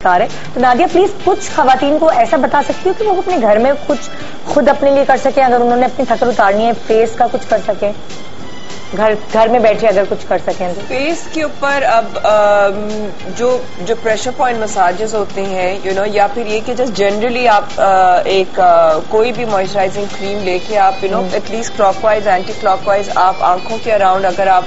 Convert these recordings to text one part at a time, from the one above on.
بتا رہے ہیں. تو نادیہ پلیز کچھ خواتین کو ایسا بتا سکتی ہو کہ وہ اپنے گھر میں کچھ خود اپنے لیے کر سکیں, اگر انہوں نے اپنی تھکن اتارنی ہے, فیس کا کچھ کر سکیں, گھر میں بیٹھے اگر کچھ کر سکیں. فیس کے اوپر اب جو پریشر پوائنٹ مساجز ہوتے ہیں یا پھر یہ کہ جسٹ جنرلی آپ ایک کوئی بھی موئسچرائزنگ کریم لے کے آپ at least clockwise anticlockwise آپ آنکھوں کے اراؤنڈ اگر آپ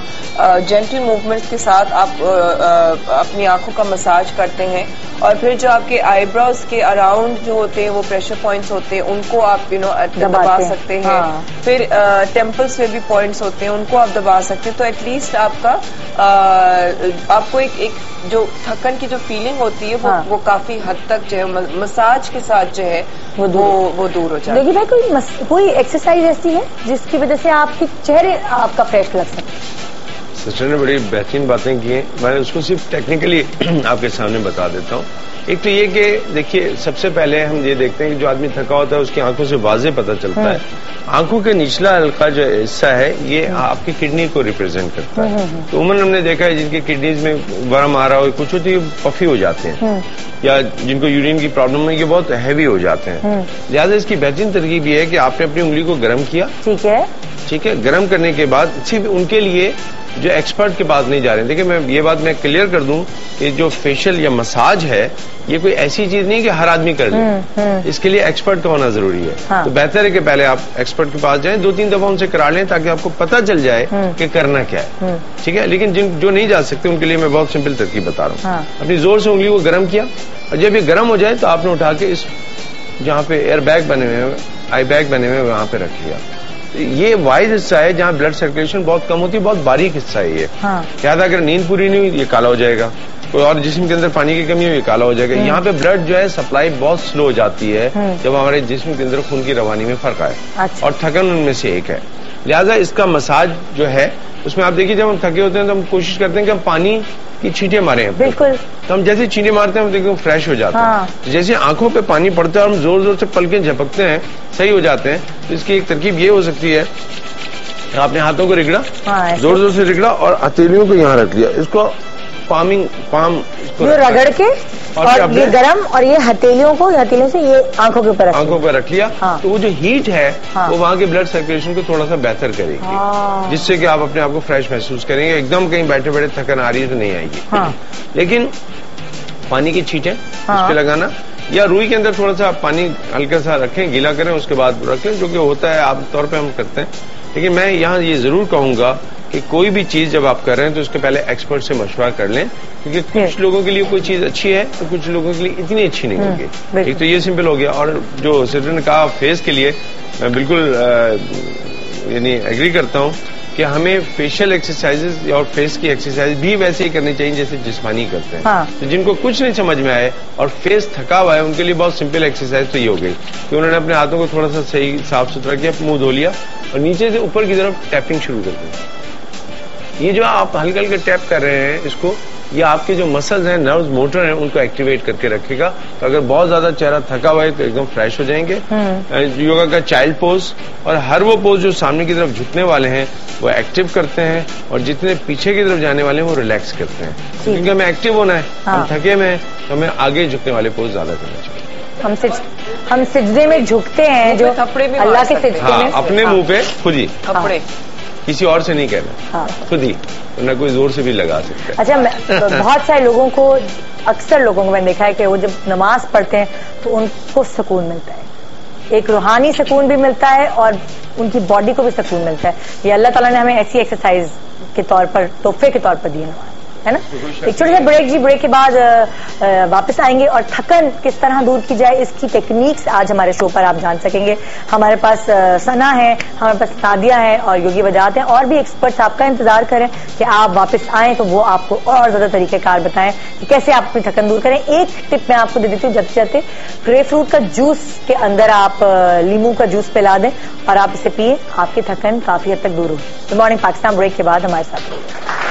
جینٹل موومنٹس کے ساتھ آپ اپنی آنکھوں کا مساج کرتے ہیں, اور پھر جو آپ کے آئی براؤز کے اراؤنڈ جو ہوتے ہیں وہ پریشر پوائنٹس ہوتے ہیں ان کو آپ دبا سکتے ہیں. پھر ٹیمپلس میں بھی پوائنٹس ہوتے ہیں ان کو آپ دبا سکتے ہیں. تو ایٹ لیسٹ آپ کو ایک جو تھکن کی جو فیلنگ ہوتی ہے وہ کافی حد تک جو ہے مساج کے ساتھ جو ہے وہ دور ہو جائے. دیکھیے بھائی کوئی ایکسرسائز ایسی ہے جس کی وجہ سے آپ کے چہرے آپ کا فریش لگ سکے؟ سسٹر نے بڑی بہترین باتیں کی ہیں, میں اس کو صرف ٹیکنیکلی آپ کے سامنے بتا دیتا ہوں. ایک تو یہ کہ دیکھیے سب سے پہلے ہم یہ دیکھتے ہیں کہ جو آدمی تھکا ہوتا ہے اس کی آنکھوں سے واضح پتہ چلتا ہے. آنکھوں کے نچلا حلقہ جو حصہ ہے یہ آپ کی کڈنی کو ریپرزینٹ کرتا ہے. تو عموماً ہم نے دیکھا ہے جن کی کڈنیز میں ورم آ رہا ہو کچھ ہوتی ہے پفی ہو جاتے ہیں, یا جن کو یورین کی پرابلم ہے یہ بہت ہیوی ہو جاتے ہیں. لہٰذا اس کی بہترین ترکیب یہ ہے کہ آپ نے اپنی انگلی کو گرم کیا, ٹھیک ہے, گرم کرنے کے بعد صرف ان کے لیے جو ایکسپرٹ کے پاس نہیں جا رہے ہیں. دیکھیں میں یہ بات میں کلیئر کر دوں کہ جو فیشل یا مساج ہے یہ کوئی ایسی چیز نہیں کہ ہر آدمی کر لے, اس کے لیے ایکسپرٹ کا ہونا ضروری ہے. تو بہتر ہے کہ پہلے آپ ایکسپرٹ کے پاس جائیں, 2-3 دفعہ ان سے کرا لیں تاکہ آپ کو پتہ چل جائے کہ کرنا کیا ہے. ٹھیک ہے, لیکن جو نہیں جا سکتے ان کے لیے میں بہت سمپل ترکیب بتا رہا ہوں. اپنی زور سے انگلی کو گرم کیا, اور جب یہ گرم ہو جائے تو آپ نے اٹھا کے اس جہاں پہ ایئر بیگ بنے ہوئے آئی بیگ بنے ہوئے وہاں پہ رکھ لیا. یہ وائز حصہ ہے جہاں بلڈ سرکولیشن بہت کم ہوتی ہے, بہت باریک حصہ ہے یہ. لہٰذا اگر نیند پوری نہیں ہوئی یہ کالا ہو جائے گا, کوئی اور جسم کے اندر پانی کی کمی ہو یہ کالا ہو جائے گا. یہاں پہ بلڈ جو ہے سپلائی بہت سلو ہو جاتی ہے جب ہمارے جسم کے اندر خون کی روانی میں فرق آئے, اور تھکن ان میں سے ایک ہے. لہٰذا اس کا مساج جو ہے اس میں آپ دیکھیے جب ہم تھکے ہوتے ہیں تو ہم کوشش کرتے ہیں کہ ہم پانی کی چھینٹیں ماریں. بالکل, تو ہم جیسے چھینٹیں مارتے ہیں ہم دیکھتے ہیں فریش ہو جاتے ہیں. جیسے آنکھوں پہ پانی پڑتا ہے اور ہم زور زور سے پلکیں جھپکتے ہیں صحیح ہو جاتے ہیں. تو اس کی ایک ترکیب یہ ہو سکتی ہے آپ نے ہاتھوں کو رگڑا, زور زور سے رگڑا اور ہتھیلیوں کو یہاں رکھ لیا, اس کو پام رگڑ کے اور یہ گرم اور یہ ہتھیلیوں سے یہ آنکھوں کے اوپر رکھ لیا. تو وہ جو ہیٹ ہے وہ وہاں کے بلڈ سرکولیشن کو تھوڑا سا بہتر کرے گی, جس سے کہ آپ اپنے آپ کو فریش محسوس کریں گے. ایک دم کہیں بیٹھے بیٹھے تھکن آ رہی ہے تو نہیں آئے گی. لیکن پانی کی چھینٹیں اس پہ لگانا, یا روئی کے اندر تھوڑا سا پانی ہلکا سا رکھیں, گیلا کریں, اس کے بعد رکھیں, جو کہ ہوتا ہے عام طور پہ ہم کرتے ہیں. لیکن میں یہاں یہ ضرور کہوں گا کہ کوئی بھی چیز جب آپ کر رہے ہیں تو اس کے پہلے ایکسپرٹ سے مشورہ کر لیں, کیونکہ کچھ لوگوں کے لیے کوئی چیز اچھی ہے تو کچھ لوگوں کے لیے اتنی اچھی نہیں ہوگی. ایک تو یہ سمپل ہو گیا, اور جو سسٹر نے کہا فیس کے لیے میں بالکل یعنی ایگری کرتا ہوں کہ ہمیں فیشل ایکسرسائز اور فیس کی ایکسرسائز بھی ویسے ہی کرنی چاہیے جیسے جسمانی کرتے ہیں. تو جن کو کچھ نہیں سمجھ میں آئے اور فیس تھکا ہوا ہے ان کے لیے بہت سمپل ایکسرسائز تو یہ ہو گئی کہ انہوں نے اپنے ہاتھوں کو تھوڑا سا صحیح صاف ستھرا کیا, منہ دھو لیا اور نیچے سے اوپر کی طرف ٹیپنگ شروع کر دی. یہ جو آپ ہلکے ہلکے ٹیپ کر رہے ہیں اس کو, یہ آپ کے جو مسلز ہیں, نروز, موٹر ہیں, ان کو ایکٹیویٹ کر کے رکھے گا. تو اگر بہت زیادہ چہرہ تھکا ہوا ہے تو ایک دم فریش ہو جائیں گے. یوگا کا چائلڈ پوز اور ہر وہ پوز جو سامنے کی طرف جھکنے والے ہیں وہ ایکٹیو کرتے ہیں, اور جتنے پیچھے کی طرف جانے والے ہیں وہ ریلیکس کرتے ہیں. کیونکہ ہمیں ایکٹیو ہونا ہے, ہم تھکے میں ہیں تو ہمیں آگے جھکنے والے پوز زیادہ کرنا چاہیے. ہم سجدے میں جھکتے ہیں جو اللہ کے سجدے میں, اپنے منہ پہ خود ہی, کسی اور سے نہیں کہنا, خود ہی, نہ کوئی زور سے بھی لگا سکتا ہے. اچھا, بہت سارے لوگوں کو, اکثر لوگوں کو میں نے دیکھا ہے کہ وہ جب نماز پڑھتے ہیں تو ان کو سکون ملتا ہے, ایک روحانی سکون بھی ملتا ہے اور ان کی باڈی کو بھی سکون ملتا ہے. یہ اللہ تعالیٰ نے ہمیں ایسی ایکسرسائز کے طور پر, تحفے کے طور پر دی نماز, ہے نا. ایک چھوٹے سے بریک کے بعد واپس آئیں گے اور تھکن کس طرح دور کی جائے اس کی ٹیکنیکس آج ہمارے شو پر آپ جان سکیں گے. ہمارے پاس ثنا ہے, ہمارے پاس نادیہ ہے اور یوگی وجاہت ہیں, اور بھی ایکسپرٹس آپ کا انتظار کریں کہ آپ واپس آئیں تو وہ آپ کو اور زیادہ طریقہ کار بتائیں کہ کیسے آپ اپنی تھکن دور کریں. ایک ٹپ میں آپ کو دے دیتی ہوں, جاتے جاتے گریپ فروٹ کا جوس کے اندر آپ لیمو کا جوس پلا دیں اور آپ اسے پیئیں, آپ کی تھکن کافی حد تک دور ہوگی. گڈ مارننگ پاکستان, بریک کے بعد ہمارے ساتھ